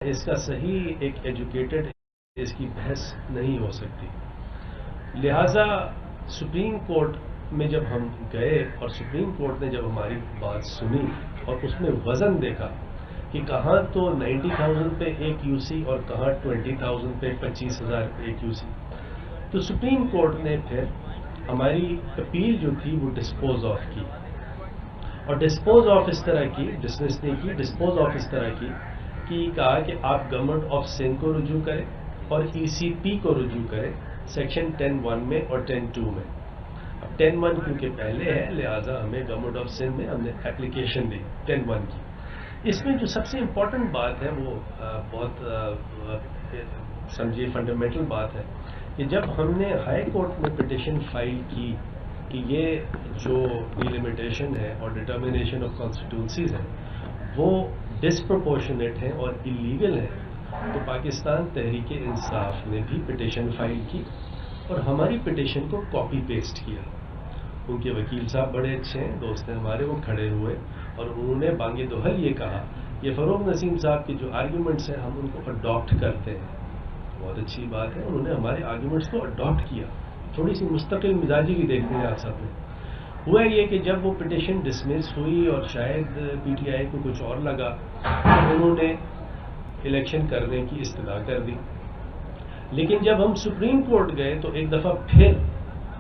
اس کا صحیح ایک ایجوکیٹڈ اس کی بحث نہیں ہو سکتی. لہذا سپریم کورٹ میں جب ہم گئے اور سپریم کورٹ نے جب ہماری بات سنی اور اس میں وزن دیکھا کہ کہاں تو 90,000 پہ ایک یو سی اور کہاں 20,000 پہ 25,000 ایک یو سی، تو سپریم کورٹ نے پھر ہماری اپیل جو تھی وہ ڈسپوز آف کی. اور ڈسپوز آف اس طرح کی، ڈسمس نہیں کی، ڈسپوز آف اس طرح کی کہ کہا کہ آپ گورنمنٹ آف سندھ کو رجوع کریں اور ای سی پی کو رجوع کریں سیکشن 10(1) میں اور 10(2) میں. اب 10(1) کیونکہ پہلے ہے لہٰذا ہمیں گورنمنٹ آف سندھ میں ہم نے اپلیکیشن دی 10(1) کی. اس میں جو سب سے امپورٹنٹ بات ہے وہ بہت سمجھیے فنڈامنٹل بات ہے کہ جب ہم نے ہائی کورٹ میں پٹیشن فائل کی کہ یہ جو ڈیلیمیٹیشن ہے اور ڈٹرمنیشن آف کانسٹیٹوئنسیز ہے وہ ڈسپرپورشنیٹ ہیں اور انلیگل ہیں، تو پاکستان تحریک انصاف نے بھی پٹیشن فائل کی اور ہماری پٹیشن کو کاپی پیسٹ کیا. ان کے وکیل صاحب بڑے اچھے ہیں، دوست ہیں ہمارے، وہ کھڑے ہوئے اور انہوں نے بانگ دہل یہ کہا یہ فروغ نسیم صاحب کے جو آرگیومنٹس ہیں ہم ان کو اڈاپٹ کرتے ہیں. بہت اچھی بات ہے، انہوں نے ہمارے آرگیومنٹس کو اڈاپٹ کیا. تھوڑی سی مستقل مزاجی بھی دیکھتے ہیں آپ سب نے. ہوا یہ کہ جب وہ پٹیشن ڈسمس ہوئی اور شاید پی ٹی آئی کو کچھ اور لگا تو انہوں نے الیکشن کرنے کی استدعا کر دی. لیکن جب ہم سپریم کورٹ گئے تو ایک دفعہ پھر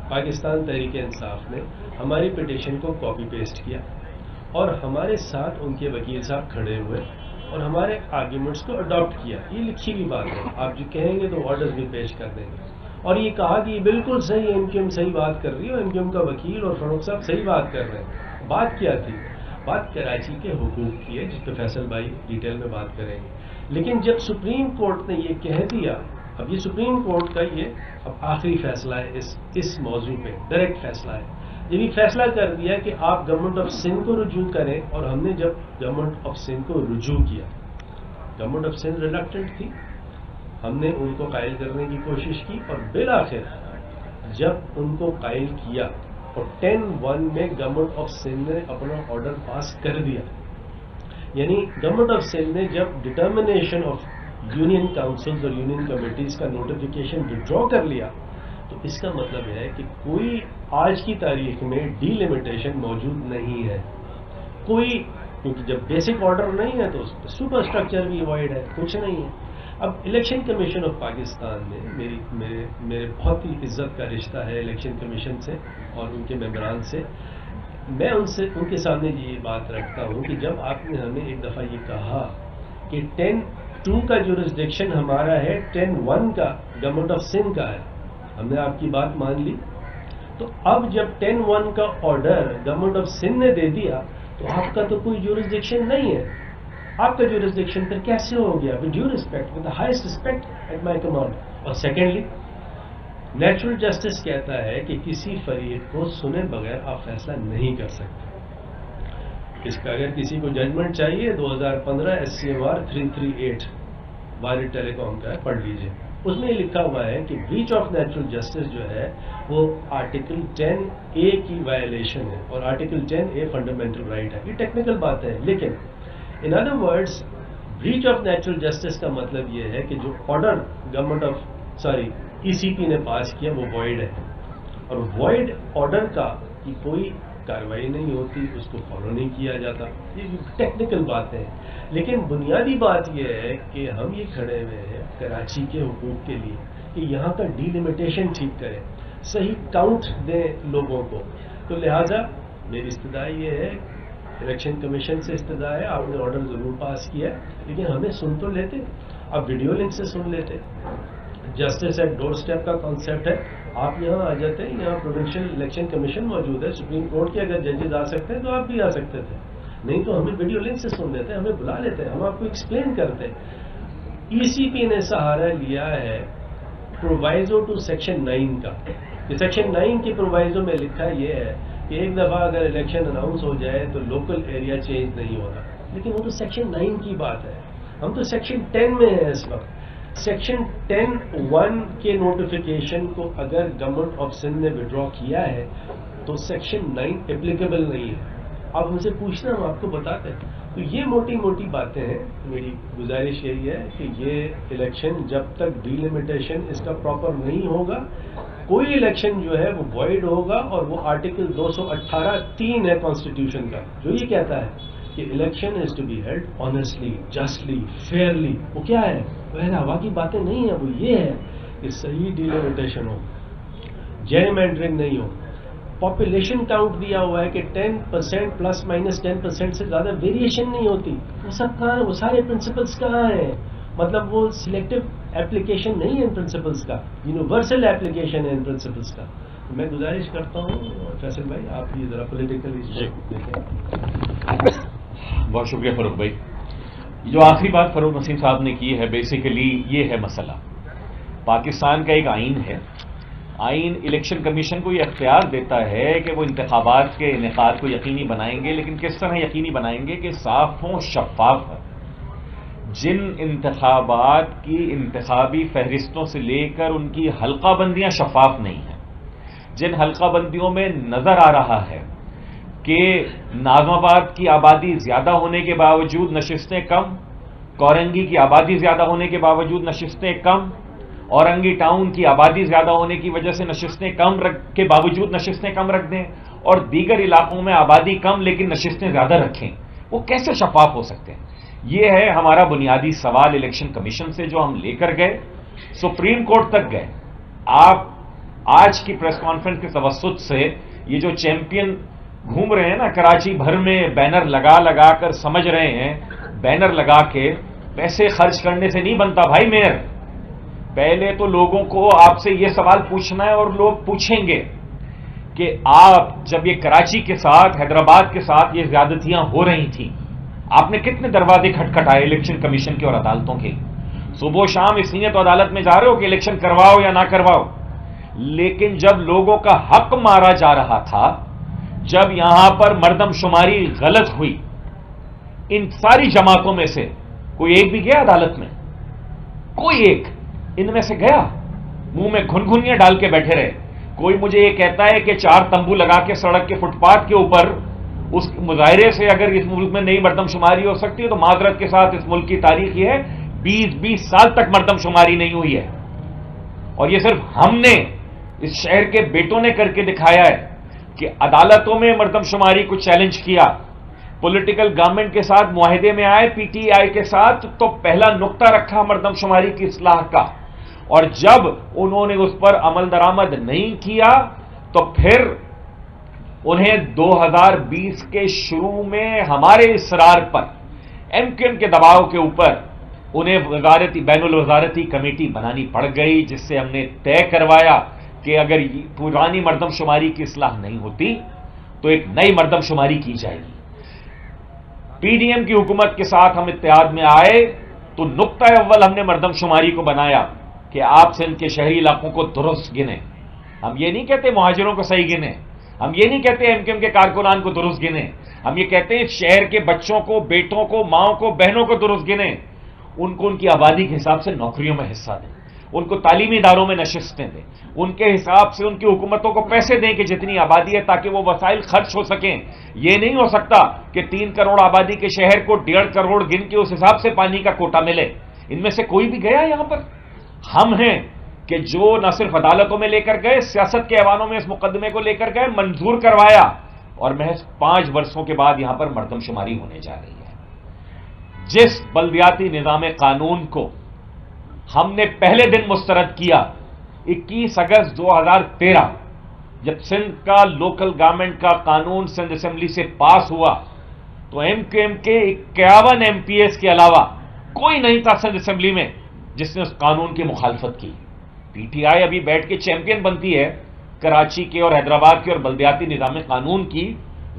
پاکستان تحریک انصاف نے ہماری پٹیشن کو کاپی پیسٹ کیا اور ہمارے ساتھ ان کے وکیل صاحب کھڑے ہوئے اور ہمارے آرگیومنٹس کو اڈاپٹ کیا. یہ لکھی ہوئی بات ہے، آپ جو کہیں گے تو آرڈرز بھی پیش کر دیں گے. اور یہ کہا کہ یہ بالکل صحیح ہے، ایم کیو ایم صحیح بات کر رہی ہے اور ایم کیو ایم کا وکیل اور فروغ صاحب صحیح بات کر رہے ہیں. بات کیا تھی؟ بات کراچی کے حقوق کی ہے جس پہ فیصل بھائی ڈیٹیل میں بات کریں گے. لیکن جب سپریم کورٹ نے یہ کہہ دیا، اب یہ سپریم کورٹ کا یہ اب آخری فیصلہ ہے اس موضوع پہ، ڈائریکٹ فیصلہ ہے. جب یہ فیصلہ کر دیا کہ آپ گورنمنٹ آف سندھ کو رجوع کریں، اور ہم نے جب گورنمنٹ آف سندھ کو رجوع کیا، گورنمنٹ آف سندھ ریلکٹنٹ تھی، ہم نے ان کو قائل کرنے کی کوشش کی اور بالآخر جب ان کو قائل کیا اور 10(1) میں گورنمنٹ آف سندھ نے اپنا آرڈر پاس کر دیا. یعنی گورنمنٹ آف سندھ نے جب ڈٹرمنیشن آف یونین کاؤنسلز اور یونین کمیٹیز کا نوٹیفیکیشن وڈرا کر لیا تو اس کا مطلب ہے کہ کوئی آج کی تاریخ میں ڈی لمیٹیشن موجود نہیں ہے. کوئی، کیونکہ جب بیسک آرڈر نہیں ہے تو سپر اسٹرکچر بھی وائڈ ہے، کچھ نہیں ہے. اب الیکشن کمیشن آف پاکستان میں میرے بہت ہی عزت کا رشتہ ہے الیکشن کمیشن سے اور ان کے ممبران سے. میں ان کے سامنے یہ بات رکھتا ہوں کہ جب آپ نے ہمیں ایک دفعہ یہ کہا کہ 10(2) کا جورسڈکشن ہمارا ہے، 10(1) کا گورنمنٹ آف سندھ کا ہے، ہم نے آپ کی بات مان لی. تو اب جب 10(1) کا آرڈر گورنمنٹ آف سندھ نے دے دیا تو آپ کا تو کوئی جورسڈکشن نہیں ہے. آپ کا جورسڈکشن پھر کیسے ہو گیا؟ With due respect, with the highest respect at my command. اور سیکنڈلی نیچرل جسٹس کہتا ہے کہ کسی فریق کو سنے بغیر آپ فیصلہ نہیں کر سکتے. اس کا اگر کسی کو ججمنٹ چاہیے 2015 SCMR 338 وائرڈ ٹیلی کام کا ہے، پڑھ لیجئے. اس میں یہ لکھا ہوا ہے کہ بریچ آف نیچرل جسٹس جو ہے وہ آرٹیکل 10A کی وائلیشن ہے اور آرٹیکل 10A فنڈامنٹل رائٹ ہے. یہ ٹیکنیکل بات ہے، لیکن in other words breach of natural justice کا مطلب یہ ہے کہ جو آرڈر گورنمنٹ آف ای سی پی نے پاس کیا وہ وائڈ ہے، اور وائڈ آرڈر کا کی کوئی کارروائی نہیں ہوتی، اس کو فالو نہیں کیا جاتا. یہ ٹیکنیکل باتیں ہیں، لیکن بنیادی بات یہ ہے کہ ہم یہ کھڑے ہوئے ہیں کراچی کے حقوق کے لیے کہ یہاں کا ڈی لمیٹیشن ٹھیک کریں، صحیح کاؤنٹ دیں لوگوں کو. تو لہٰذا میری استدعا یہ ہے، الیکشن کمیشن سے استدعا ہے، آپ نے آرڈر ضرور پاس کیا لیکن ہمیں سن تو لیتے. آپ ویڈیو لنک سے سن لیتے. جسٹس ایٹ ڈور اسٹیپ کا کانسیپٹ ہے، آپ یہاں آ جاتے ہیں. یہاں پروونشل الیکشن کمیشن موجود ہے، سپریم کورٹ کے اگر ججز آ سکتے ہیں تو آپ بھی آ سکتے تھے، نہیں تو ہمیں ویڈیو لنک سے سن لیتے، ہمیں بلا لیتے، ہم آپ کو ایکسپلین کرتے. ای سی پی نے سہارا لیا ہے پرووائزو ٹو سیکشن 9 کا. سیکشن 9 کی پرووائزو میں لکھا یہ ہے کہ ایک دفعہ اگر الیکشن اناؤنس ہو جائے تو لوکل ایریا چینج نہیں ہوتا. لیکن وہ تو سیکشن 9 کی بات ہے، ہم تو سیکشن 10 میں ہیں اس وقت. سیکشن 10(1) کے نوٹیفیکیشن کو اگر گورنمنٹ آف سندھ نے وڈرا کیا ہے تو سیکشن 9 اپلیکیبل نہیں ہے. آپ ہم سے پوچھنا ہم آپ کو بتاتے ہیں. تو یہ موٹی موٹی باتیں ہیں. میری گزارش یہی ہے کہ یہ الیکشن جب تک ڈیلیمیٹیشن اس کا پراپر نہیں ہوگا، کوئی الیکشن جو ہے وہ وائڈ ہوگا. اور وہ آرٹیکل 218(3) ہے کانسٹیٹیوشن کا، جو یہ کہتا ہے کہ election is to be held honestly, justly, fairly. وہ کیا ہے؟ بہر ہوا کی باتیں نہیں ہیں، وہ یہ ہے کہ صحیح ڈیلیمیٹیشن ہو، جرمینڈرنگ نہیں ہو. پاپولیشن کاؤنٹ دیا ہوا ہے کہ 10% پلس مائنس 10% سے زیادہ ویریشن نہیں ہوتی. وہ سب کہاں ہے؟ وہ سارے پرنسپلس کہاں ہیں؟ مطلب وہ سلیکٹو ایپلیکیشن نہیں ہے ان پرنسپلس کا، یونیورسل ایپلیکیشن ہے ان پرنسپلس کا. میں گزارش کرتا ہوں فیصل بھائی، آپ یہ ذرا پولیٹیکل دیکھیں. بہت شکریہ فاروق بھائی. جو آخری بات فاروق نسیم صاحب نے کی ہے، بیسیکلی یہ ہے مسئلہ. پاکستان کا ایک آئین ہے. آئین الیکشن کمیشن کو یہ اختیار دیتا ہے کہ وہ انتخابات کے انعقاد کو یقینی بنائیں گے، لیکن کس طرح یقینی بنائیں گے کہ صاف ہوں، شفاف ہوں. جن انتخابات کی انتخابی فہرستوں سے لے کر ان کی حلقہ بندیاں شفاف نہیں ہیں، جن حلقہ بندیوں میں نظر آ رہا ہے کہ ناظم آباد کی آبادی زیادہ ہونے کے باوجود نشستیں کم، کورنگی کی آبادی زیادہ ہونے کے باوجود نشستیں کم، اورنگی ٹاؤن کی آبادی زیادہ ہونے کی وجہ سے نشستیں کم کے باوجود نشستیں کم رکھ دیں، اور دیگر علاقوں میں آبادی کم لیکن نشستیں زیادہ رکھیں، وہ کیسے شفاف ہو سکتے ہیں؟ یہ ہے ہمارا بنیادی سوال الیکشن کمیشن سے، جو ہم لے کر گئے، سپریم کورٹ تک گئے. آپ آج کی پریس کانفرنس کے توسط سے یہ جو چیمپئن گھوم رہے ہیں نا کراچی بھر میں، بینر لگا لگا کر، سمجھ رہے ہیں بینر لگا کے پیسے خرچ کرنے سے نہیں بنتا بھائی میئر. پہلے تو لوگوں کو آپ سے یہ سوال پوچھنا ہے، اور لوگ پوچھیں گے کہ آپ جب یہ کراچی کے ساتھ، حیدرآباد کے ساتھ یہ زیادتیاں ہو رہی تھیں، آپ نے کتنے دروازے کھٹکھٹائے الیکشن کمیشن کے اور عدالتوں کے؟ صبح و شام اس لیے تو عدالت میں جا رہے ہو کہ الیکشن کرواؤ یا نہ کرواؤ. لیکن جب لوگوں کا حق مارا جا رہا تھا، جب یہاں پر مردم شماری غلط ہوئی، ان ساری جماعتوں میں سے کوئی ایک بھی گیا عدالت میں؟ کوئی ایک ان میں سے گیا؟ منہ میں گھنگھنیاں ڈال کے بیٹھے رہے. کوئی مجھے یہ کہتا ہے کہ 4 تمبو لگا کے سڑک کے فٹ پاتھ کے اوپر اس مظاہرے سے اگر اس ملک میں نئی مردم شماری ہو سکتی ہے، تو معذرت کے ساتھ اس ملک کی تاریخ یہ ہے 20 سال تک مردم شماری نہیں ہوئی ہے. اور یہ صرف ہم نے، اس شہر کے بیٹوں نے کر کے دکھایا ہے کہ عدالتوں میں مردم شماری کو چیلنج کیا، پولیٹیکل گورنمنٹ کے ساتھ معاہدے میں آئے پی ٹی آئی کے ساتھ، تو پہلا نقطہ رکھا مردم شماری کی اصلاح کا. اور جب انہوں نے اس پر عمل درآمد نہیں کیا تو پھر انہیں 2020 کے شروع میں ہمارے اصرار پر، ایم کیو ایم کے دباؤ کے اوپر، انہیں بین الوزارتی کمیٹی بنانی پڑ گئی، جس سے ہم نے طے کروایا کہ اگر پرانی مردم شماری کی اصلاح نہیں ہوتی تو ایک نئی مردم شماری کی جائے گی. پی ڈی ایم کی حکومت کے ساتھ ہم اتحاد میں آئے تو نقطہ اول ہم نے مردم شماری کو بنایا کہ آپ سندھ کے شہری علاقوں کو درست گنیں. ہم یہ نہیں کہتے مہاجروں کو صحیح گنیں، ہم یہ نہیں کہتے ایم کیو ایم کے کارکنان کو درست گنیں، ہم یہ کہتے ہیں شہر کے بچوں کو، بیٹوں کو، ماؤں کو، بہنوں کو درست گنیں. ان کو ان کی آبادی کے حساب سے نوکریوں میں حصہ دیں، ان کو تعلیمی اداروں میں نشستیں دیں، ان کے حساب سے ان کی حکومتوں کو پیسے دیں کہ جتنی آبادی ہے تاکہ وہ وسائل خرچ ہو سکیں. یہ نہیں ہو سکتا کہ 3 کروڑ آبادی کے شہر کو 1.5 کروڑ گن کے اس حساب سے پانی کا کوٹا ملے. ان میں سے کوئی بھی گیا یہاں پر؟ ہم ہیں کہ جو نہ صرف عدالتوں میں لے کر گئے، سیاست کے ایوانوں میں اس مقدمے کو لے کر گئے، منظور کروایا، اور محض 5 برسوں کے بعد یہاں پر مردم شماری ہونے جا رہی ہے. جس بلدیاتی نظام قانون کو ہم نے پہلے دن مسترد کیا 21 اگست 2013، جب سندھ کا لوکل گورنمنٹ کا قانون سندھ اسمبلی سے پاس ہوا، تو ایم کیو ایم کے 51 ایم پی ایس کے علاوہ کوئی نہیں تھا سندھ اسمبلی میں جس نے اس قانون کی مخالفت کی. پی ٹی آئی ابھی بیٹھ کے چیمپئن بنتی ہے کراچی کے اور حیدرآباد کے اور بلدیاتی نظام قانون کی.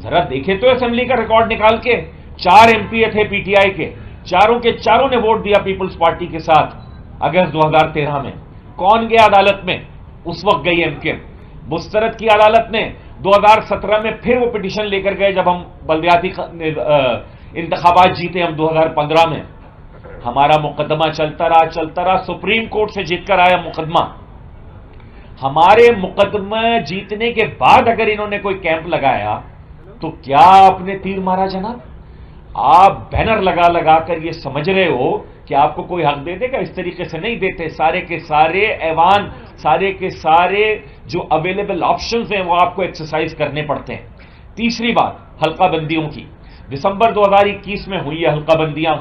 ذرا دیکھے تو اسمبلی کا ریکارڈ نکال کے، 4 ایم پی تھے پی ٹی آئی کے، چاروں کے چاروں نے ووٹ دیا پیپلز پارٹی کے ساتھ اگست 2013 میں. کون گیا عدالت میں؟ اس وقت گئی ایم کیو ایم. مسترد کی عدالت نے 2017 میں، پھر وہ پٹیشن لے کر گئے جب ہم بلدیاتی انتخابات جیتے ہم 2015 میں. ہمارا مقدمہ چلتا رہا، سپریم کورٹ سے جیت کر آیا مقدمہ. ہمارے مقدمہ جیتنے کے بعد اگر انہوں نے کوئی کیمپ لگایا تو کیا آپ نے تیر مارا جناب؟ آپ بینر لگا لگا کر یہ سمجھ رہے ہو کہ آپ کو کوئی حق دے دے گا؟ اس طریقے سے نہیں دیتے. سارے کے سارے ایوان، سارے کے سارے جو اویلیبل آپشنز ہیں وہ آپ کو ایکسرسائز کرنے پڑتے ہیں. تیسری بات حلقہ بندیوں کی. دسمبر 2021 میں ہوئی ہے حلقہ بندیاں.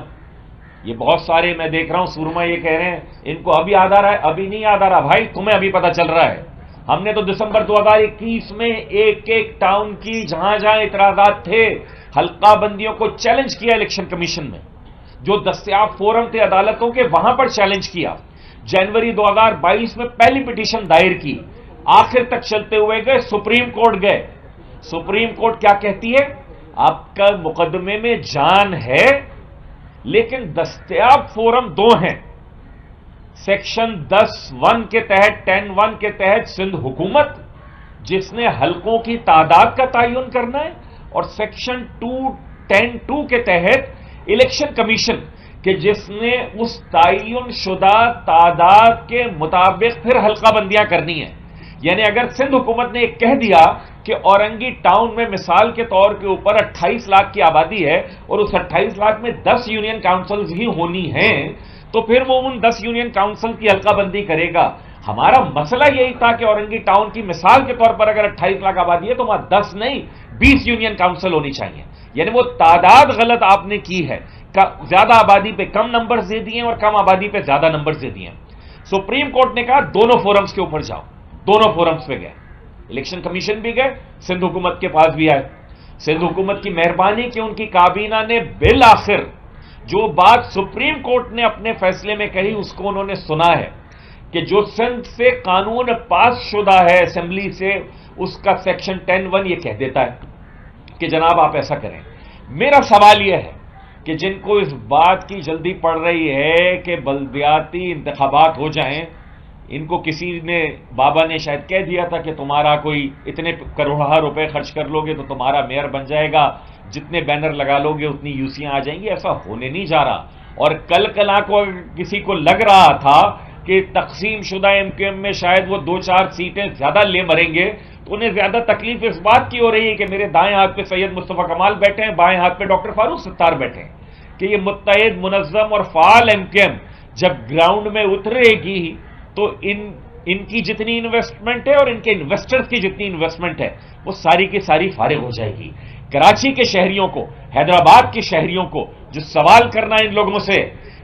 یہ بہت سارے میں دیکھ رہا ہوں سورما یہ کہہ رہے ہیں ان کو ابھی یاد آ رہا ہے. ابھی نہیں یاد آ رہا بھائی، تمہیں ابھی پتہ چل رہا ہے. ہم نے تو دسمبر 2021 میں ایک ایک ٹاؤن کی جہاں جہاں اعتراضات تھے حلقہ بندیوں کو چیلنج کیا الیکشن کمیشن میں. جو دستیاب فورم تھے عدالتوں کے وہاں پر چیلنج کیا. جنوری 2022 میں پہلی پٹیشن دائر کی، آخر تک چلتے ہوئے گئے، سپریم کورٹ گئے. سپریم کورٹ کیا کہتی ہے؟ آپ کا مقدمے میں جان ہے لیکن دستیاب فورم دو ہیں. سیکشن 10(1) کے تحت 10(1) کے تحت سندھ حکومت جس نے حلقوں کی تعداد کا تعین کرنا ہے، اور سیکشن 2(10)(2) کے تحت الیکشن کمیشن کہ جس نے اس تعین شدہ تعداد کے مطابق پھر حلقہ بندیاں کرنی ہیں. یعنی اگر سندھ حکومت نے ایک کہہ دیا کہ اورنگی ٹاؤن میں مثال کے طور کے اوپر 28 لاکھ کی آبادی ہے اور اس 28 لاکھ میں 10 یونین کاؤنسلز ہی ہونی ہیں، تو پھر وہ ان 10 یونین کاؤنسل کی حلقہ بندی کرے گا. ہمارا مسئلہ یہی تھا کہ اورنگی ٹاؤن کی مثال کے طور پر اگر 28 لاکھ آبادی ہے تو وہاں 10 نہیں 20 یونین کاؤنسل ہونی چاہیے. یعنی وہ تعداد غلط آپ نے کی ہے. زیادہ آبادی پہ کم نمبرز دے دیے اور کم آبادی پہ زیادہ نمبرز دے دیے. سپریم کورٹ نے کہا دونوں فورمز کے اوپر جاؤ. دونوں فورمز پہ گئے، الیکشن کمیشن بھی گئے، سندھ حکومت کے پاس بھی آئے. سندھ حکومت کی مہربانی کہ ان کی کابینہ نے بالآخر جو بات سپریم کورٹ نے اپنے فیصلے میں کہی اس کو انہوں نے سنا ہے کہ جو سندھ سے قانون پاس شدہ ہے اسمبلی سے، اس کا سیکشن 10(1) یہ کہہ دیتا ہے کہ جناب آپ ایسا کریں. میرا سوال یہ ہے کہ جن کو اس بات کی جلدی پڑ رہی ہے کہ بلدیاتی انتخابات ہو جائیں، ان کو کسی نے بابا نے شاید کہہ دیا تھا کہ تمہارا کوئی اتنے کروڑہ روپے خرچ کر لو گے تو تمہارا میئر بن جائے گا، جتنے بینر لگا لو گے اتنی یوسیاں آ جائیں گی. ایسا ہونے نہیں جا رہا. اور کل کو کسی کو لگ رہا تھا کہ تقسیم شدہ ایم کیو ایم میں شاید وہ 2-4 سیٹیں زیادہ لے مریں گے، تو انہیں زیادہ تکلیف اس بات کی ہو رہی ہے کہ میرے دائیں ہاتھ پہ سید مصطفیٰ کمال بیٹھے ہیں، بائیں ہاتھ پہ ڈاکٹر فاروق ستار بیٹھے ہیں، کہ یہ متحد منظم اور فعال ایم کیو ایم جب گراؤنڈ میں اترے گی تو ان کی جتنی انویسٹمنٹ ہے اور ان کے انویسٹرز کی جتنی انویسٹمنٹ ہے وہ ساری کی ساری فارغ ہو جائے گی. کراچی کے شہریوں کو، حیدرآباد کے شہریوں کو جو سوال کرنا ہے ان لوگوں سے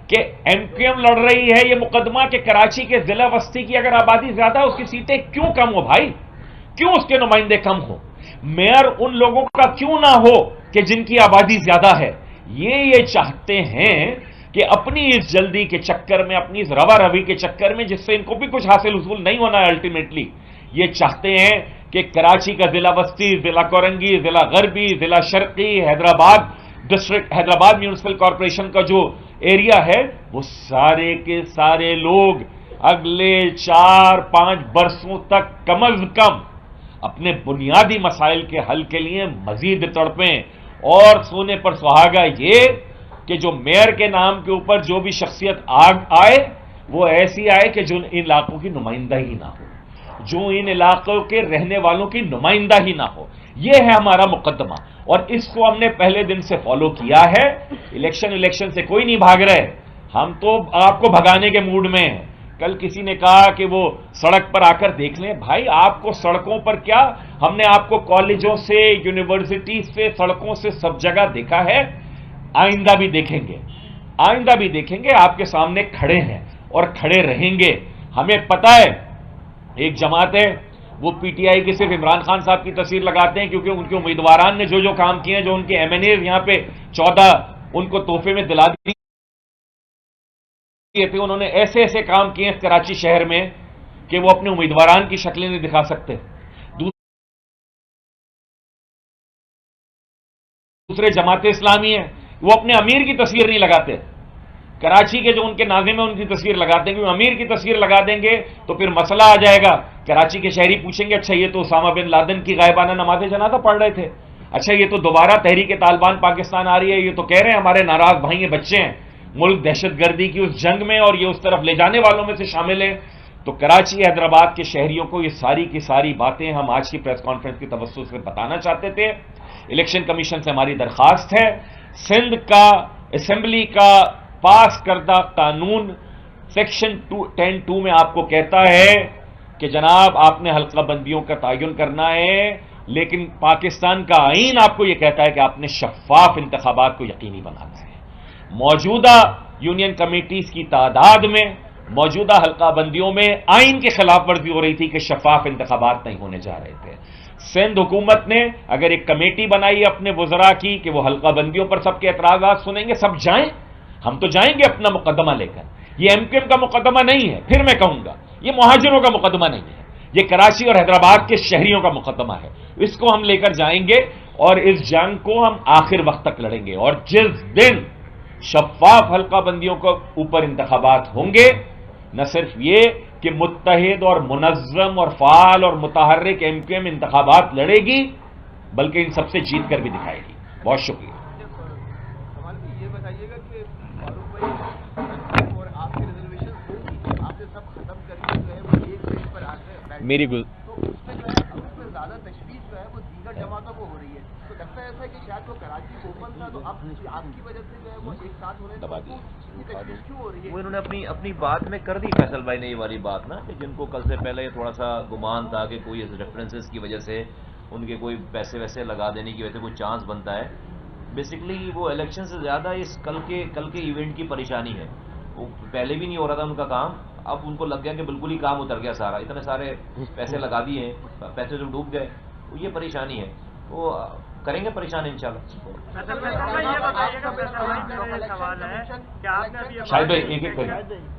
کہ ایم کیو ایم لڑ رہی ہے یہ مقدمہ کہ کراچی کے ضلع وسطی کی اگر آبادی زیادہ ہے اس کی سیٹیں کیوں کم ہو بھائی؟ کیوں اس کے نمائندے کم ہو؟ میئر ان لوگوں کا کیوں نہ ہو کہ جن کی آبادی زیادہ ہے؟ یہ چاہتے ہیں کہ اپنی اس جلدی کے چکر میں، اپنی اس روا روی کے چکر میں جس سے ان کو بھی کچھ حاصل حصول نہیں ہونا ہے الٹیمیٹلی، یہ چاہتے ہیں کہ کراچی کا ضلع وسطی، ضلع کورنگی، ضلع غربی، ضلع شرقی، Hyderabad district, Hyderabad municipal corporation کا جو ایریا ہے وہ سارے کے سارے لوگ اگلے 4-5 برسوں تک کم از کم اپنے بنیادی مسائل کے حل کے لیے مزید تڑپیں. اور سونے پر سہاگا یہ کہ جو میئر کے نام کے اوپر جو بھی شخصیت آئے وہ ایسی آئے کہ جو ان علاقوں کی نمائندہ ہی نہ ہو، جو ان علاقوں کے رہنے والوں کی نمائندہ ہی نہ ہو. یہ ہے ہمارا مقدمہ اور اس کو ہم نے پہلے دن سے فالو کیا ہے. الیکشن سے کوئی نہیں بھاگ رہے، ہم تو آپ کو بھگانے کے موڈ میں ہیں. کل کسی نے کہا کہ وہ سڑک پر آ کر دیکھ لیں. بھائی آپ کو سڑکوں پر کیا، ہم نے آپ کو کالجوں سے، یونیورسٹی سے، سڑکوں سے سب جگہ دیکھا ہے، آئندہ بھی دیکھیں گے، آئندہ بھی دیکھیں گے. آپ کے سامنے کھڑے ہیں اور کھڑے رہیں گے. ہمیں پتہ ہے ایک جماعت ہے وہ پی ٹی آئی کے صرف عمران خان صاحب کی تصویر لگاتے ہیں کیونکہ ان کے امیدواران نے جو کام کیے ہیں، جو ان کے ایم این اے یہاں پہ 14 ان کو تحفے میں دلا دیے تھے، انہوں نے ایسے ایسے کام کیے ہیں کراچی شہر میں کہ وہ اپنے امیدواران کی شکلیں نہیں دکھا سکتے. دوسرے جماعت اسلامی ہیں وہ اپنے امیر کی تصویر نہیں لگاتے. کراچی کے جو ان کے ناظم ہیں ان کی تصویر لگاتے ہیں، کیونکہ امیر کی تصویر لگا دیں گے تو پھر مسئلہ آ جائے گا. کراچی کے شہری پوچھیں گے اچھا یہ تو اسامہ بن لادن کی غائبانہ نماز جنازہ پڑھ رہے تھے، اچھا یہ تو دوبارہ تحریک طالبان پاکستان آ رہی ہے، یہ تو کہہ رہے ہیں ہمارے ناراض بھائی ہیں، بچے ہیں، ملک دہشت گردی کی اس جنگ میں اور یہ اس طرف لے جانے والوں میں سے شامل ہیں. تو کراچی حیدرآباد کے شہریوں کو یہ ساری کی ساری باتیں ہم آج کی پریس کانفرنس کی توسط سے بتانا چاہتے تھے. الیکشن کمیشن سے ہماری درخواست ہے، سندھ کا اسمبلی کا پاس کردہ قانون سیکشن 10(2) میں آپ کو کہتا ہے کہ جناب آپ نے حلقہ بندیوں کا تعین کرنا ہے، لیکن پاکستان کا آئین آپ کو یہ کہتا ہے کہ آپ نے شفاف انتخابات کو یقینی بنانا ہے. موجودہ یونین کمیٹیز کی تعداد میں، موجودہ حلقہ بندیوں میں آئین کی خلاف ورزی ہو رہی تھی کہ شفاف انتخابات نہیں ہونے جا رہے تھے. سندھ حکومت نے اگر ایک کمیٹی بنائی اپنے وزراء کی کہ وہ حلقہ بندیوں پر سب کے اعتراضات سنیں گے، سب جائیں، ہم تو جائیں گے اپنا مقدمہ لے کر. یہ ایم کیو ایم کا مقدمہ نہیں ہے، پھر میں کہوں گا یہ مہاجروں کا مقدمہ نہیں ہے، یہ کراچی اور حیدرآباد کے شہریوں کا مقدمہ ہے. اس کو ہم لے کر جائیں گے اور اس جنگ کو ہم آخر وقت تک لڑیں گے. اور جس دن شفاف حلقہ بندیوں کے اوپر انتخابات ہوں گے، نہ صرف یہ کہ متحد اور منظم اور فعال اور متحرک ایم کیو ایم انتخابات لڑے گی، بلکہ ان سب سے جیت کر بھی دکھائے گی. بہت شکریہ. سوال یہ بتائیے گا کہ فاروق بھائی اور آپ کی ریزرویشن ہوگی، آپ نے سب ختم کر کے جو ہے وہ ایک پیج پر آ کر میری تو اس میں جو ہے اس میں زیادہ تشویش جو ہے وہ دیگر جماعتوں کو ہو رہی ہے. تو لگتا ہے ایسا ہے کہ شاید وہ کراچی اوپن تھا تو اب آپ کی وجہ سے جو ہے وہ ایک ساتھ ہونے کی تشویش کیوں ہو رہی ہے؟ وہ انہوں نے اپنی بات میں کر دی فیصل بھائی نے یہ والی بات نا، کہ جن کو کل سے پہلے تھوڑا سا گمان تھا کہ کوئی ریفرنسز کی وجہ سے ان کے کوئی پیسے ویسے لگا دینے کی وجہ سے کوئی چانس بنتا ہے. بیسکلی وہ الیکشن سے زیادہ اس کل کے ایونٹ کی پریشانی ہے. وہ پہلے بھی نہیں ہو رہا تھا ان کا کام، اب ان کو لگ گیا کہ بالکل ہی کام اتر گیا سارا، اتنے سارے پیسے لگا دیے ہیں، پیسے جو ڈوب گئے. تو یہ پریشانی ہے، وہ کریں گے پریشان انشاءاللہ. سوال ہے کہ آپ نے ابھی شاید ایک ایک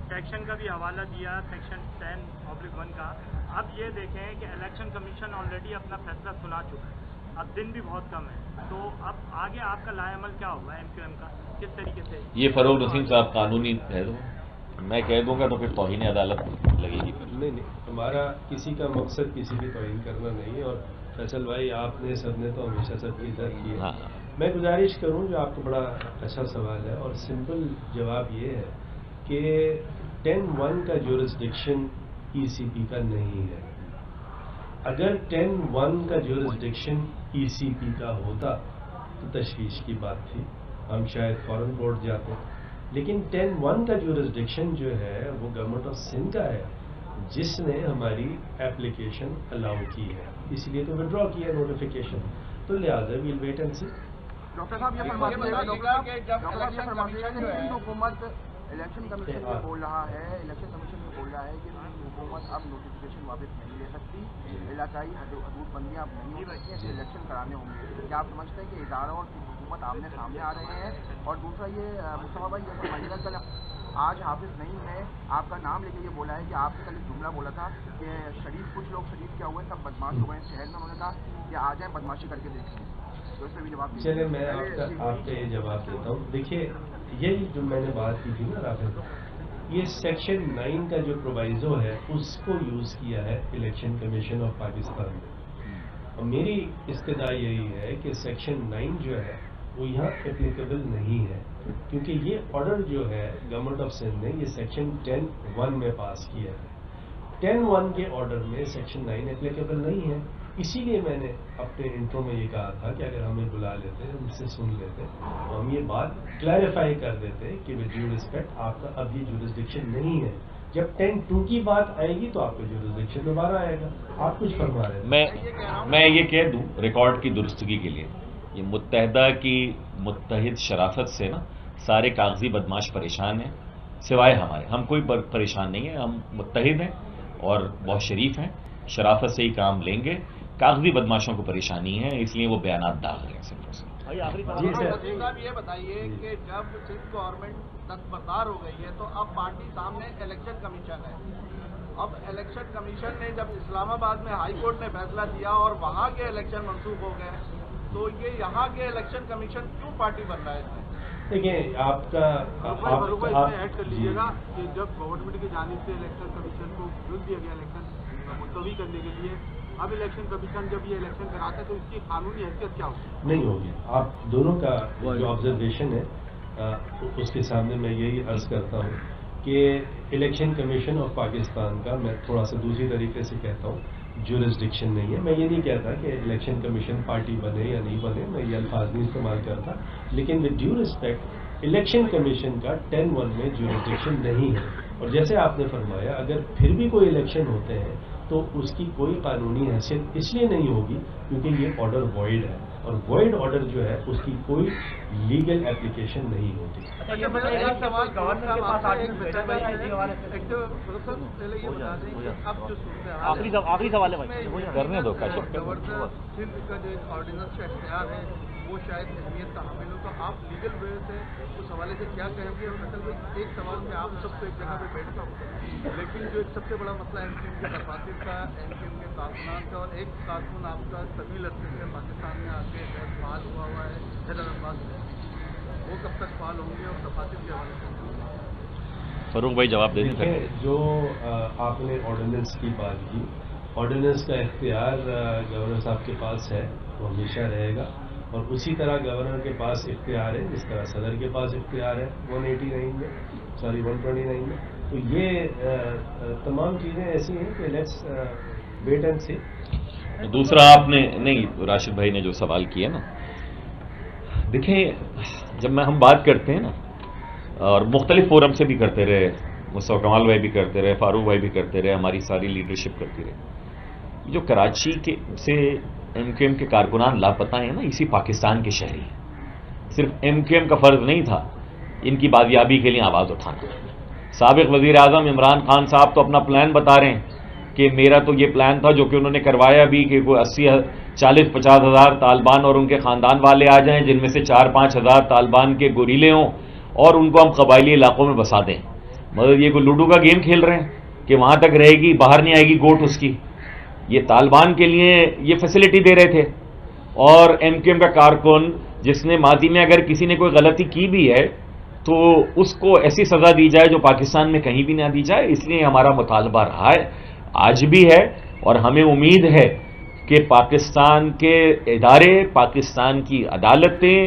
سیکشن کا بھی حوالہ دیا، سیکشن 10(1) کا. اب یہ دیکھیں کہ الیکشن کمیشن آلریڈی اپنا فیصلہ سنا چکا ہے، اب دن بھی بہت کم ہے، تو اب آگے آپ کا لائے عمل کیا ہوگا ایم کیو ایم کا، کس طریقے سے؟ یہ فروغ نسیم صاحب قانونی ہے، میں کہہ دوں گا تو پھر توہین عدالت لگے گی. نہیں، ہمارا کسی کا مقصد کسی کی توہین کرنا نہیں ہے. اور فیصل بھائی آپ نے سب نے تو ہمیشہ سب کی عزت کی ہے. میں گزارش کروں، جو آپ کو بڑا اچھا سوال ہے اور سمپل جواب یہ ہے کہ 10(1) کا جورسڈکشن ای سی پی کا نہیں ہے. اگر 10(1) کا جورسڈکشن ای سی پی کا ہوتا تو تشویش کی بات تھی، ہم شاید فوراً کورٹ جاتے. لیکن 10(1) کا جورسڈکشن جو ہے وہ گورنمنٹ آف سندھ کا ہے، جس نے ہماری اپلیکیشن الاؤ کی ہے، اس لیے تو وڈرا کیا نوٹیفیکیشن. تو لہٰذا we'll wait and see. Doctor صاحب یہ فرمائیے کہ جب حکومت الیکشن کمیشن میں بول رہا ہے کہ حکومت اب نوٹیفیکیشن واپس نہیں لے سکتی، علاقائی حدود بندیاں اب نہیں ہو سکتی ہیں، تو الیکشن کرانے ہوں گے. کیا آپ سمجھتے ہیں کہ اداروں اور حکومت آمنے سامنے آ رہے ہیں؟ اور دوسرا یہ مصطفیٰ بھائی یہ فرمائیے گا، کل آج حافظ نعیم نے آپ کا نام لے کے یہ بولا ہے کہ آپ نے کل ایک جملہ بولا تھا کہ کچھ لوگ شریف کیا ہوئے سب بدماش ہو گئے شہر میں، انہوں نے کہا کہ آ جائیں بدماشی کر کے دیکھیں. تو اس پہ بھی جواب چلے میں آپ کا یہ جواب دیتا ہوں. دیکھیے یہی جو میں نے بات کی تھی نا رافع، یہ سیکشن 9 کا جو پرووائزو ہے اس کو یوز کیا ہے الیکشن کمیشن آف پاکستان نے. اور میری استدعا یہی ہے کہ سیکشن 9 جو ہے وہ یہاں اپلیکیبل نہیں ہے، کیونکہ یہ آرڈر جو ہے گورنمنٹ آف سندھ نے یہ سیکشن 10(1) میں پاس کیا ہے. 10(1) کے آرڈر میں سیکشن 9 اپلیکیبل نہیں ہے. اسی لیے میں نے اپنے انٹرو میں یہ کہا تھا کہ اگر ہمیں بلا لیتے، ہم سے سن لیتے تو ہم یہ بات کلیریفائی کر دیتے کہ ود ڈیو ریسپیکٹ آپ کا اب یہ جورسڈکشن نہیں ہے. جب 10(2) کی بات آئے گی تو آپ کا جورسڈکشن دوبارہ آئے گا. آپ کچھ فرما رہے ہیں. میں یہ کہہ دوں ریکارڈ کی درستگی کے لیے، یہ متحدہ کی متحد شرافت سے نا سارے کاغذی بدماش پریشان ہیں سوائے ہمارے. ہم کوئی پریشان نہیں ہیں، ہم متحد ہیں اور بہت شریف ہیں، شرافت سے ہی کام لیں گے. کاغذی بدماشوں کو پریشانی ہے، اس لیے وہ بیانات داغ رہے ہیں. صاحب یہ بتائیے کہ جب سندھ گورنمنٹ دستبردار ہو گئی ہے تو اب پارٹی سامنے الیکشن کمیشن ہے. اب الیکشن کمیشن نے جب اسلام آباد میں ہائی کورٹ نے فیصلہ دیا اور وہاں کے الیکشن منسوخ ہو گئے، تو یہ یہاں کے الیکشن کمیشن کیوں پارٹی بن رہا ہے؟ دیکھیں آپ کا ایڈ کر لیجیے گا کہ جب گورنمنٹ کی جانب سے الیکشن کمیشن کو بل دیا گیا الیکشن ملتوی کرنے کے لیے، اب الیکشن کمیشن جب یہ الیکشن کراتا ہے تو اس کی قانونی حیثیت کیا ہوگی؟ نہیں ہوگی. آپ دونوں کا جو آبزرویشن ہے اس کے سامنے میں یہی عرض کرتا ہوں کہ الیکشن کمیشن آف پاکستان کا، میں تھوڑا سا دوسری طریقے سے کہتا ہوں، جورسڈکشن نہیں ہے. میں یہ نہیں کہتا کہ الیکشن کمیشن پارٹی بنے یا نہیں بنے، میں یہ الفاظ نہیں استعمال کرتا، لیکن with due respect election commission کا 10(1) میں جورسڈکشن نہیں ہے. اور جیسے آپ نے فرمایا، اگر پھر بھی کوئی الیکشن ہوتے ہیں تو اس کی کوئی قانونی حیثیت اس لیے نہیں ہوگی کیونکہ یہ آرڈر وائڈ ہے، اور وائڈ آرڈر جو ہے اس کی کوئی لیگل اپلیکیشن نہیں ہوتی. ایک سوال گورنر کے پاس آخری سوال ہے بھائی، کرنے دو. گورنر سندھ کا جو آرڈیننس کا اختیار ہے وہ شاید اہمیت کا حامل ہو، تو آپ لیگل وے سے اس حوالے سے کیا کہیں گے؟ اور اصل میں ایک سوال میں آپ سب کو ایک جگہ پہ بیٹھتا ہوں، لیکن جو ایک سب سے بڑا مسئلہ ایم کیو ایم کے دفاتر کا، ایم کیو ایم کے کارکنان کا، اور ایک کارکن آپ کا طویل عرصے سے پاکستان میں آ کے فعال ہوا ہے حیدر عباس میں، وہ کب تک فعال ہوں گے اور دفاتر کے حوالے سے؟ فاروق بھائی جواب دے دیں. جو آپ نے آرڈیننس کی بات کی، آرڈیننس کا اختیار گورنر صاحب کے پاس ہے، وہ ہمیشہ رہے گا، اور اسی طرح گورنر کے پاس اختیار ہے جس طرح صدر کے پاس اختیار ہے 129 میں. تو یہ تمام چیزیں ایسی ہیں کہ لیٹس ویٹ اینڈ سی. دوسرا آپ نے نہیں، راشد بھائی نے جو سوال کیا نا، دیکھیں جب ہم بات کرتے ہیں نا، اور مختلف فورم سے بھی کرتے رہے، مصطفیٰ کمال بھائی بھی کرتے رہے، فاروق بھائی بھی کرتے رہے، ہماری ساری لیڈرشپ کرتی رہے، جو کراچی سے ایم کیو ایم کے کارکنان لاپتہ ہیں نا، اسی پاکستان کے شہری ہیں. صرف ایم کیو ایم کا فرض نہیں تھا ان کی بازیابی کے لیے آواز اٹھانا. سابق وزیر اعظم عمران خان صاحب تو اپنا پلان بتا رہے ہیں کہ میرا تو یہ پلان تھا، جو کہ انہوں نے کروایا بھی، کہ کوئی 40-50 ہزار طالبان اور ان کے خاندان والے آ جائیں، جن میں سے 4-5 ہزار طالبان کے گوریلے ہوں، اور ان کو ہم قبائلی علاقوں میں بسا دیں. مگر یہ کوئی لوڈو کا گیم کھیل رہے ہیں کہ وہاں تک رہے گی، باہر نہیں آئے گی گوٹ اس کی. یہ طالبان کے لیے یہ فیسلٹی دے رہے تھے. اور ایم کیو ایم کا کارکن جس نے ماضی میں اگر کسی نے کوئی غلطی کی بھی ہے تو اس کو ایسی سزا دی جائے جو پاکستان میں کہیں بھی نہ دی جائے. اس لیے ہمارا مطالبہ رہا ہے، آج بھی ہے، اور ہمیں امید ہے کہ پاکستان کے ادارے، پاکستان کی عدالتیں،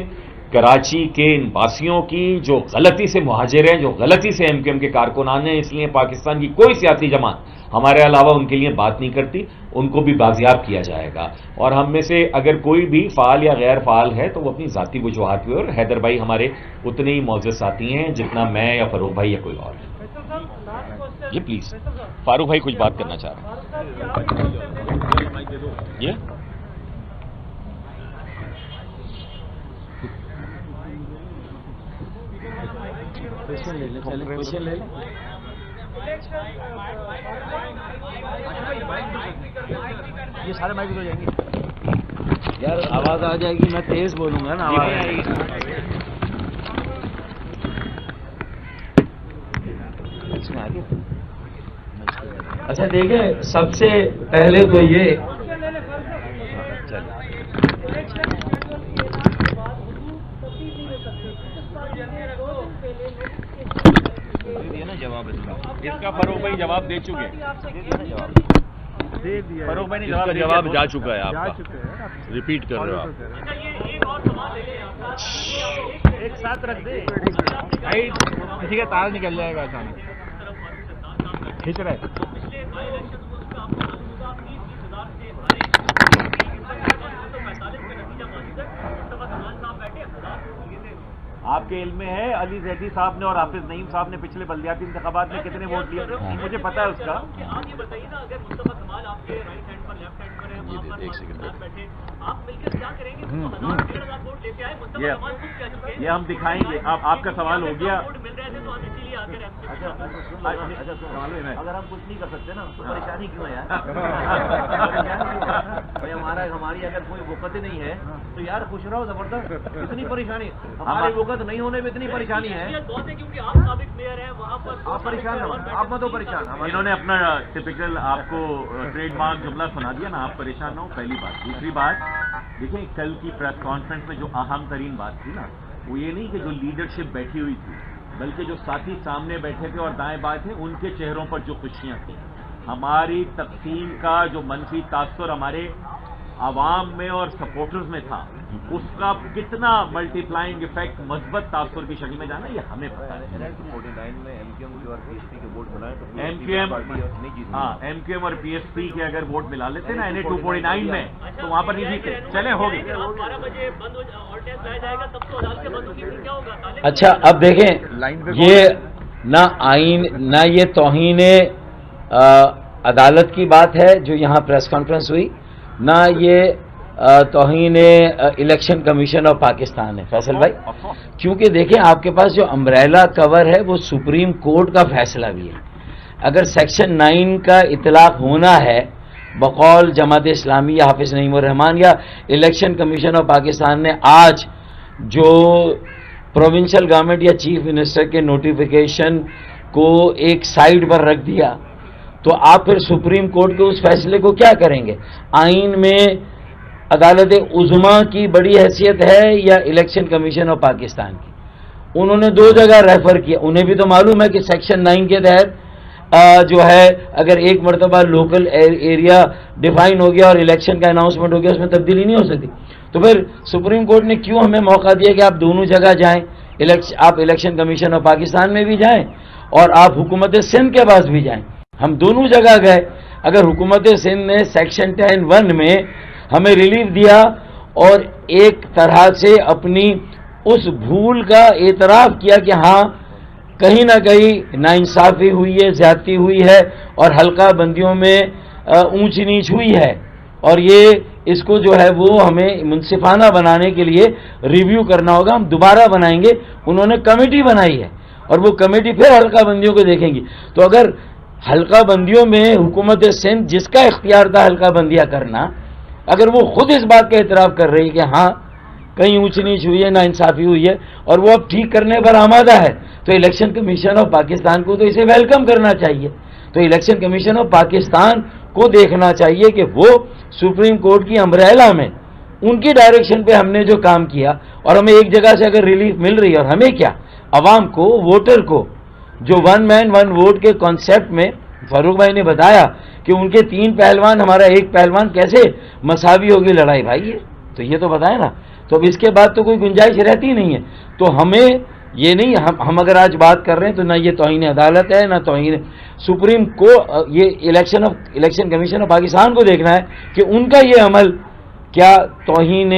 کراچی کے ان باسیوں کی جو غلطی سے مہاجر ہیں، جو غلطی سے ایم کیو ایم کے کارکنان ہیں، اس لیے پاکستان کی کوئی سیاسی جماعت ہمارے علاوہ ان کے لیے بات نہیں کرتی، ان کو بھی بازیاب کیا جائے گا. اور ہم میں سے اگر کوئی بھی فعال یا غیر فعال ہے تو وہ اپنی ذاتی وجوہات پہ، اور حیدر بھائی ہمارے اتنے ہی معزز ساتھی ہیں جتنا میں یا فاروق بھائی یا کوئی اور. جی پلیز، فاروق بھائی کچھ بات کرنا چاہ رہے ہیں. یہ سارے مائک ہو جائیں گے یار، آواز آ جائے گی، میں تیز بولوں گا نا، آواز آئے گی. اچھا دیکھیں، سب سے پہلے تو یہ جواب اس کا فاروق بھائی جواب دے چکے ہیں. فاروق بھائی نے جواب جا چکا ہے، آپ کا ریپیٹ کر رہے ہو آپ. ایک ساتھ رکھ دے، کسی کا تار نکل جائے گا اچانک، کھینچ رہے. آپ کے علم میں ہے علی زیدی صاحب نے اور حافظ نعیم صاحب نے پچھلے بلدیاتی انتخابات میں کتنے ووٹ لیے؟ مجھے پتا ہے اس کا. آپ یہ بتائیے نا، اگر مصطفیٰ کمال آپ کے رائٹ ہینڈ پر، لیفٹ ہینڈ پر ہے، وہاں پر بیٹھے، آپ مل کر کیا کریں گے؟ 1,000-1,500 ووٹ لیتے آئے، مصطفیٰ کمال خود کہہ چکے ہیں یہ ہم دکھائیں گے. آپ کا سوال ہو گیا. ووٹ مل رہے تھے تو ہم اسی لیے آ کر اگر ہم کچھ نہیں کر سکتے نا تو پریشانی کیوں ہے یار؟ بھائی ہماری اگر کوئی وقت ہی نہیں ہے تو یار خوش رہو، زبردست. اتنی پریشانی ہماری وقت نہیں ہونے میں اتنی پریشانی ہے. کیونکہ آپ سابق میئر ہیں وہاں پر، آپ پریشان ہو، آپ مت ہو پریشان. انہوں نے اپنا ٹپیکل آپ کو ٹریڈ مارک جملہ سنا دیا نا، آپ پریشان نہ ہو، پہلی بات. دوسری بات دیکھیں، کل کی پریس کانفرنس میں جو اہم ترین بات تھی نا، وہ یہ نہیں کہ جو لیڈرشپ بیٹھی ہوئی تھی، بلکہ جو ساتھی سامنے بیٹھے تھے اور دائیں بائیں تھے، ان کے چہروں پر جو خوشیاں تھیں. ہماری تقسیم کا جو منفی تاثر ہمارے عوام میں اور سپورٹرز میں تھا اس کا کتنا ملٹی پلائنگ افیکٹ مثبت تاثر کی شکل میں جانا یہ ہمیں پتا ہے. 49 میں ایم کیو ایم اور پی ایس پی کے ووٹ بنائے تو ایم کیو ایم اور پی ایس پی کے اگر ووٹ ملا لیتے نا NA 249 میں تو وہاں پر نہیں جیتے. چلے ہو گئے. 12 بجے بند اور ٹیسٹ آیا جائے گا تب تو عدالتیں بند ہوگی, پھر کیا ہوگا؟ اچھا اب دیکھیں یہ نہ آئین نہ یہ توہین عدالت کی بات ہے جو یہاں پریس کانفرنس ہوئی, نہ یہ توہین الیکشن کمیشن آف پاکستان ہے فیصل بھائی, کیونکہ دیکھیں آپ کے پاس جو امبریلا کور ہے وہ سپریم کورٹ کا فیصلہ بھی ہے. اگر سیکشن 9 کا اطلاق ہونا ہے بقول جماعت اسلامی یا حافظ نعیم الرحمان یا الیکشن کمیشن آف پاکستان نے آج جو پروونشل گورنمنٹ یا چیف منسٹر کے نوٹیفیکیشن کو ایک سائڈ پر رکھ دیا تو آپ پھر سپریم کورٹ کے اس فیصلے کو کیا کریں گے؟ آئین میں عدالت عظمیٰ کی بڑی حیثیت ہے یا الیکشن کمیشن آف پاکستان کی؟ انہوں نے 2 جگہ ریفر کیا. انہیں بھی تو معلوم ہے کہ سیکشن 9 کے تحت جو ہے اگر ایک مرتبہ لوکل ایریا ڈیفائن ہو گیا اور الیکشن کا اناؤنسمنٹ ہو گیا اس میں تبدیلی نہیں ہو سکتی. تو پھر سپریم کورٹ نے کیوں ہمیں موقع دیا کہ آپ دونوں جگہ جائیں, آپ الیکشن کمیشن آف پاکستان میں بھی جائیں اور آپ حکومت سندھ کے پاس بھی جائیں. ہم دونوں جگہ گئے. اگر حکومت سندھ نے سیکشن 10(1) میں ہمیں ریلیف دیا اور ایک طرح سے اپنی اس بھول کا اعتراف کیا کہ ہاں کہیں نہ کہیں ناانصافی ہوئی ہے, زیادتی ہوئی ہے اور حلقہ بندیوں میں اونچ نیچ ہوئی ہے, اور یہ اس کو جو ہے وہ ہمیں منصفانہ بنانے کے لیے ریویو کرنا ہوگا, ہم دوبارہ بنائیں گے. انہوں نے کمیٹی بنائی ہے اور وہ کمیٹی پھر حلقہ بندیوں کو دیکھیں گی. تو اگر حلقہ بندیوں میں حکومت سندھ جس کا اختیار تھا حلقہ بندیاں کرنا, اگر وہ خود اس بات کا اعتراف کر رہی ہے کہ ہاں کہیں اونچ نیچ ہوئی ہے, ناانصافی ہوئی ہے اور وہ اب ٹھیک کرنے پر آمادہ ہے, تو الیکشن کمیشن آف پاکستان کو تو اسے ویلکم کرنا چاہیے. تو الیکشن کمیشن آف پاکستان کو دیکھنا چاہیے کہ وہ سپریم کورٹ کی امبریلا میں ان کی ڈائریکشن پہ ہم نے جو کام کیا, اور ہمیں ایک جگہ سے اگر ریلیف مل رہی ہے, اور ہمیں کیا عوام کو, ووٹر کو, جو 1 مین 1 ووٹ کے کانسیپٹ میں فاروق بھائی نے بتایا کہ ان کے 3 پہلوان ہمارا 1 پہلوان کیسے مساوی ہوگی لڑائی بھائی, تو یہ تو بتائیں نا. تو اب اس کے بعد تو کوئی گنجائش رہتی نہیں ہے. تو ہمیں یہ نہیں, ہم اگر آج بات کر رہے ہیں تو نہ یہ توہین عدالت ہے نہ توہین سپریم کو, یہ الیکشن کمیشن آف پاکستان کو دیکھنا ہے کہ ان کا یہ عمل کیا توہین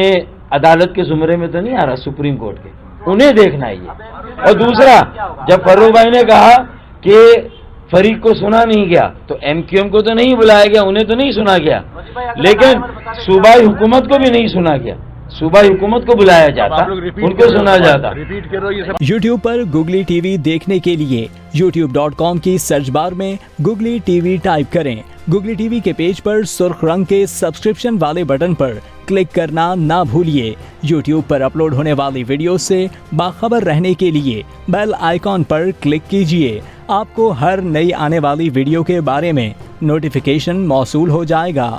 عدالت کے زمرے میں تو نہیں آ رہا سپریم کورٹ کے, انہیں دیکھنا ہے یہ. اور دوسرا, جب فاروق بھائی نے کہا کہ فریق کو سنا نہیں گیا تو ایم کیو ایم کو تو نہیں بلایا گیا, انہیں تو نہیں سنا گیا, لیکن صوبائی حکومت کو بھی نہیں سنا گیا. صوبائی حکومت کو بلایا جاتا, ان کو سنا جاتا. یوٹیوب پر گوگلی ٹی وی دیکھنے کے لیے youtube.com کی سرچ بار میں گوگلی ٹی وی ٹائپ کریں. گوگلی ٹی وی کے پیج پر سرخ رنگ کے سبسکرپشن والے بٹن پر کلک کرنا نہ بھولیے. یوٹیوب پر اپلوڈ ہونے والی ویڈیو سے باخبر رہنے کے لیے بیل آئیکن پر کلک کیجیے. آپ کو ہر نئی آنے والی ویڈیو کے بارے میں نوٹیفیکیشن موصول ہو جائے گا.